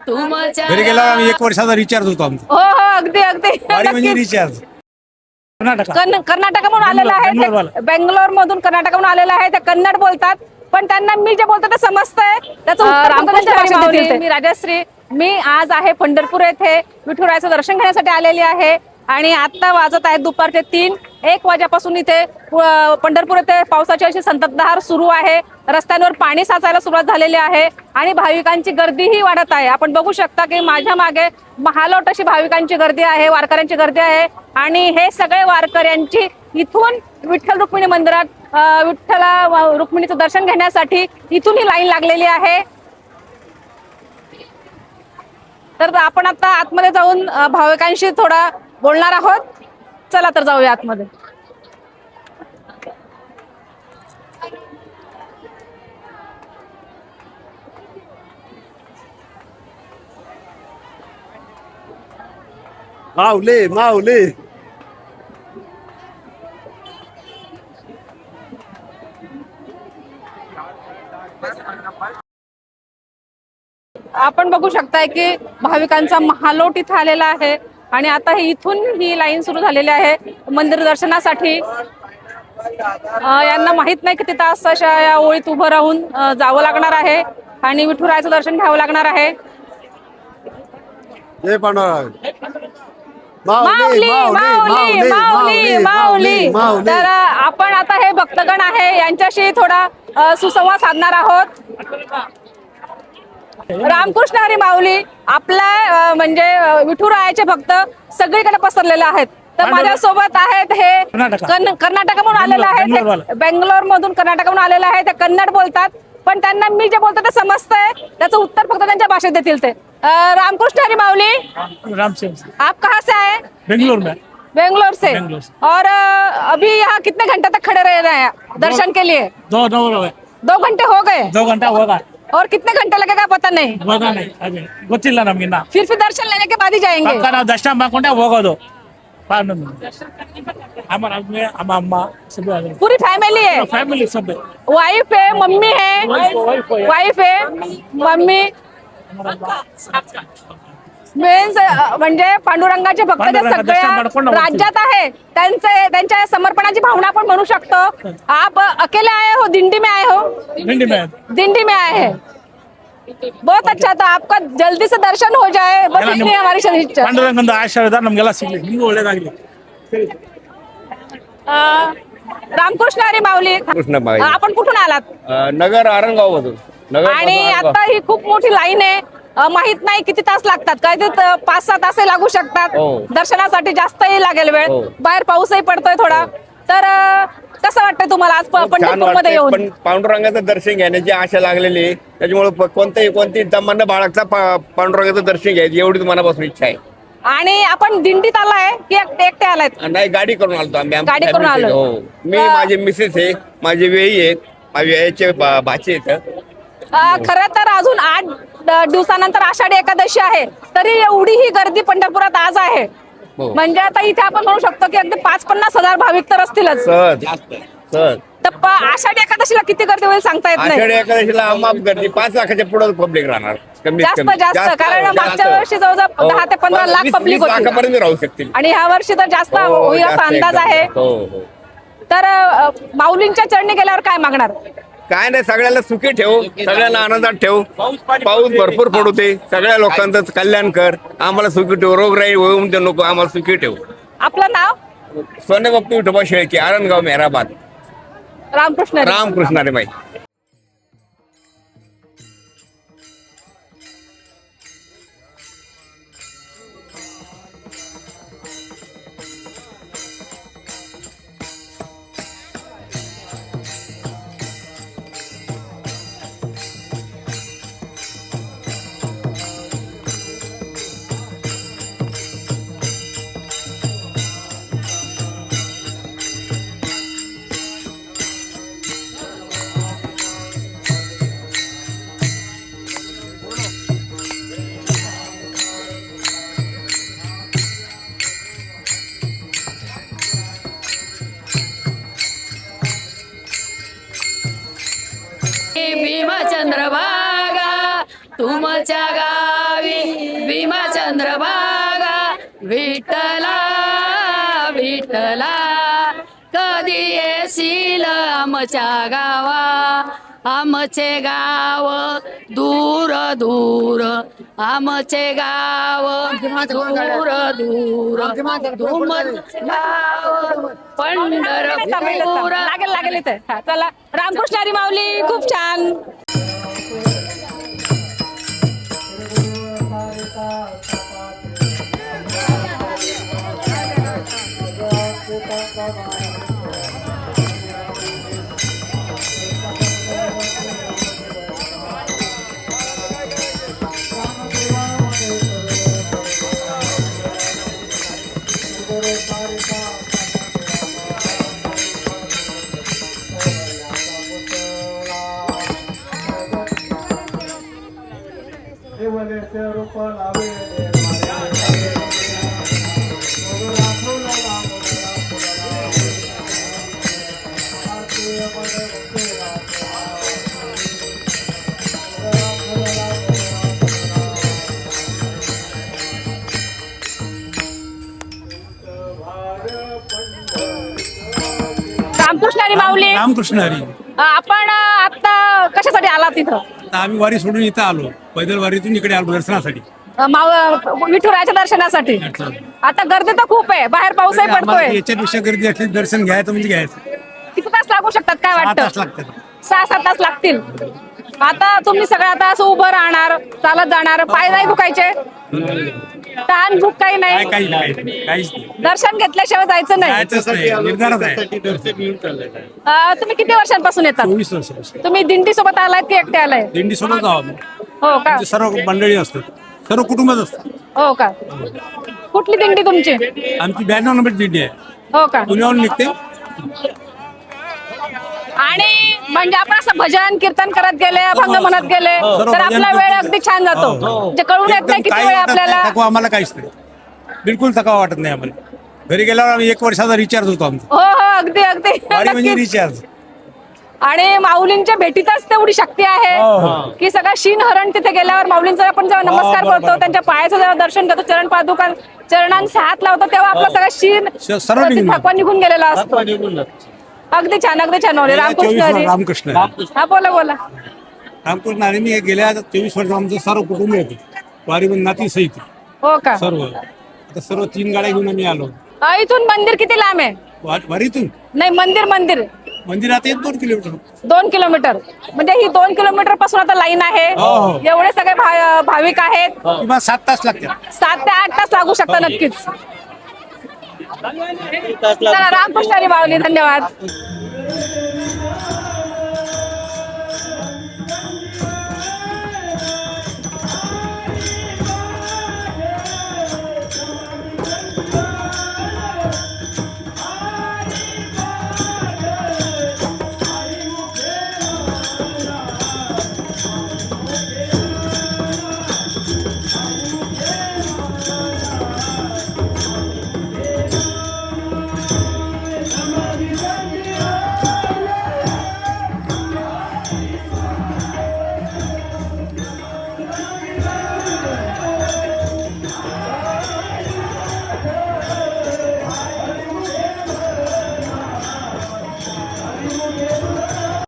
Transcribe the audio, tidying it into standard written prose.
तुमच्या घरी गेला आम्ही 1 वर्षाचा रिचार्ज होतो आमचा. हो हो अगदी अगदी वारी म्हणजे नक्कीच. रिचार्ज. कर्नाटकामधून आलेला आहे, बेंगलोर मधून कर्नाटकामधून आलेला आहे. ते कन्नड बोलतात, पण त्यांना मी जे बोलतो ते समजतंय. त्याचं उत्तर फक्त त्यांच्या भाषेत देतील ते. मी राजश्री, मी आज आहे पंढरपूर येथे विठुरायाचं दर्शन घेण्यासाठी आलेली आहे. आणि आता वाजत आहेत दुपारचे 3. 1 वाजेपासून इथे पंढरपूर येथे पावसाची अशी संततधार सुरू आहे. रस्त्यांवर पाणी साचायला सुरुवात झालेली आहे आणि भाविकांची गर्दीही वाढत आहे. आपण बघू शकता की माझ्या मागे महालोट अशी भाविकांची गर्दी आहे, वारकऱ्यांची गर्दी आहे. आणि हे सगळे वारकऱ्यांची इथून विठ्ठल रुक्मिणी मंदिरात विठ्ठला रुक्मिणीचं दर्शन घेण्यासाठी इथून ही लाईन लागलेली आहे. तर आपण आता आतमध्ये जाऊन भाविकांशी थोडा बोलणार आहोत. चला तर जाऊया आतमध्ये. माऊली माऊली. आपण बघू शकताय की भाविकांचा महालोट इथं आलेला आहे आणि आता हे इथून ही लाईन सुरू झालेली आहे मंदिर दर्शनासाठी. यांना माहित नाही किती तास अशा या ओळीत उभं राहून जावं लागणार आहे आणि विठुरायाचं दर्शन घ्यावं लागणार आहे. जय पांडुरंग. माऊली माऊली माऊली माऊली. तर आपण आता हे भक्तगण आहे यांच्याशी थोडा सुसंवाद साधणार आहोत. रामकृष्ण हरी माऊली. आपल्या म्हणजे विठुरायाचे भक्त सगळीकडे पसरलेले आहेत. तर माझ्यासोबत आहेत हे कर्नाटकामधून आलेले आहेत, बेंगलोर मधून कर्नाटकामधून आलेले आहेत. ते कन्नड बोलतात, पण त्यांना मी जे बोलतो ते समजतंय. त्याचं उत्तर फक्त त्यांच्या भाषेत देतील ते. रामकृष्ण हरी माऊली. राम सिंह, आप कहाँ से आए? बेंगलोर में। बेंगलोर से। और अभी यहाँ कितने घंटे तक खड़े रह रहे हैं दर्शन के लिए? 2 घंटे हो गए। 2 घंटा होगा। और कितने घंटे लगेगा पता नहीं? होगा नहीं अभी ಗೊತ್ತಿಲ್ಲ ನಮಗೆ ನಾ. फिर दर्शन लेने के बाद ही जाएंगे। ಪಕ್ಕ ನಾವು ದರ್ಶನ ಮಾಡ್ಕೊಂಡೆ ಹೋಗೋದು. हमारा अम्मा सब पूरी फैमिली है? फैमिली सब है। वाइफ है, मम्मी है, वाइफ है, मम्मी मीन्स म्हणजे पांडुरंगाचे भक्त जे सगळ्या राज्यात आहे त्यांच्या समर्पणाची भावना आपण म्हणू शकतो. आप अकेले आए हो, दिंडी में आए हो? दिंडी में आए हैं. बहुत अच्छा था. आपका जल्दी से दर्शन हो जाए, बस इतनी हमारी इच्छा. पांडुरंगंद आशीर्वाद नमಗೆಲ್ಲ ಸಿಗಲಿ, ನಿಮಗೂ ಒಳ್ಳೆಯದಾಗಲಿ. रामकृष्ण हरी माऊली. कृष्णबाई. आपण कुठून आलात? नगर आरणगाव मधून. आणि आता ही खूप मोठी लाईन आहे. माहित नाही किती तास लागतात, काय ते 5-6 तास लागू शकतात. दर्शनासाठी जास्तही लागेल वेळ. बाहेर पाऊसही पडतोय थोडा. तर कसं वाटतंय तुम्हाला आज पंढरपूरमध्ये येऊन? पण पांडुरंगाचं दर्शन घेण्याची आशा लागलेली आहे. त्याच्यामुळे कोणती तमन्ना बाळगता पांडुरंगाचं दर्शन घ्यायची एवढीच मनापासून इच्छा आहे. आणि आपण दिंडीत आलाय की एकटे आलायत? नाही, गाडी करून आलतो आम्ही. गाडी करून आलो. हो, मी माझी मिसेस आहे, माझी वेळी आहेत, माझ्या वेळेचे भाचे आहेत. खरं तर अजून 8 दिवसानंतर आषाढी एकादशी आहे, तरी एवढी ही गर्दी पंढरपुरात आज आहे. म्हणजे आता इथे आपण म्हणू शकतो की अगदी 5-50 हजार भाविक तर असतीलच. सहज. तर आषाढी एकादशीला किती गर्दी होईल सांगता येत नाही. आषाढी एकादशीला अमाप गर्दी, 5 लाखाच्या पुढे पब्लिक राहणार. जास्त कारण मागच्या वर्षी जवळजवळ 10 ते 15 लाख पब्लिक लाखापर्यंत राहू शकतील. आणि ह्या वर्षी तर जास्त होईल असा अंदाज आहे. तर माऊलींच्या चरणी गेल्यावर काय मागणार? काय नाही, सगळ्याला सुखी ठेव, सगळ्याला आनंदात ठेव. पाऊस भरपूर पडू दे, सगळ्या लोकांचं कल्याण कर. आम्हाला सुखी ठेव, रोगराई होऊन देऊ नको, आम्हाला सुखी ठेव. आपलं नाव? सोने बाप्पू विठोबा शेळके, आरणगाव, मेहराबाद. रामकृष्ण रे बाई. भीमचंद्र भागा तुमच्या गा गावी भीमचंद्र भागा विठ्ठला विठ्ठला कधी येशील आमच्या गावा आमचे गाव दूर दूर आमचे गाव दूर दूर गाव पंढरपूर लागेल लागेल इथे हा, चला रामकृष्ण हरी माऊली खूप छान. रामकृष्ण हरी माऊली. रामकृष्ण हरी. आपण आता कशासाठी आला तिथं? आता आम्ही वारी सोडून इथं आलो, पैदल वारीतून इकडे आलो दर्शनासाठी. विठुरायाच्या दर्शनासाठी. आता गर्दी तर खूप आहे, बाहेर पाऊसही आम्हाला पडतोय. याच्यापेक्षा गर्दी असली दर्शन घ्यायचं म्हणजे घ्यायचं. किती तास लागू शकतात काय 8 तास वाटतं? लागतात. 6-7 तास लागतील. आता तुम्ही सगळं आता असं उभं राहणार, चालत जाणार, पाय नाही दुखायचे, तहान भूक काही नाही, काहीच नाही. दर्शन घेतल्याशिवाय जायचं नाही. जायचंच नाही, निर्धारच आहे. तुम्ही किती वर्षांपासून येतात? 24 वर्षापासून तुम्ही दिंडी सोबत आलात की एकटे आलाय? दिंडी सोबत जाऊ आम्ही. हो का? आमचे सर्व मंडळी असतात, सर्व कुटुंबच असतात. हो का? कुठली दिंडी तुमची? आमची 92 नंबर दिंडी आहे, हो का? पुण्याहून निघते. आणि म्हणजे आपण असं भजन कीर्तन करत गेले, अभंग म्हणत गेले तर आपला वेळ अगदी छान जातो. म्हणजे कळून येत नाही किती वेळ आपल्याला. थकवा आम्हाला काहीच नाही, बिलकुल थकावा वाटत नाही आम्हाला. घरी गेल्यावर आम्ही 1 वर्षाचा रिचार्ज होतो आमचा. हो हो अगदी अगदी वारी म्हणजे नक्कीच. रिचार्ज. आणि माऊलींच्या भेटीतच तेवढी शक्ती आहे की सगळा शीन हरण तिथे गेल्यावर माऊलींचा आपण जेव्हा नमस्कार करतो, त्यांच्या पायाचं जेव्हा दर्शन करतो, चरण पादुका चरणांचा हात लावतो, तेव्हा आपला सगळा शीन सर्व निघून थकवा निघून गेलेला असतो. अगदी छान अगदी छान. रामकृष्ण हरी. रामकृष्ण. हा बोला बोला. रामकृष्ण आणि मी गेल्या 24 वर्ष आमचं सर्व कुटुंब येते वारीमध्ये, नाती सहित हो का? सर्व. आता सर्व 3 गाड्या घेऊन आम्ही आलो. इथून मंदिर किती लांब आहे? वारीतून नाही मंदिर मंदिरात 2 किलोमीटर. 2 किलोमीटर म्हणजे ही 2 किलोमीटर पासून आता लाईन आहे. हो. एवढे सगळे भाविक आहेत. किंवा 7 तास लागतात. 7 ते 8 तास लागू शकतात नक्कीच. चला रामकृष्ण हरी माऊली. धन्यवाद.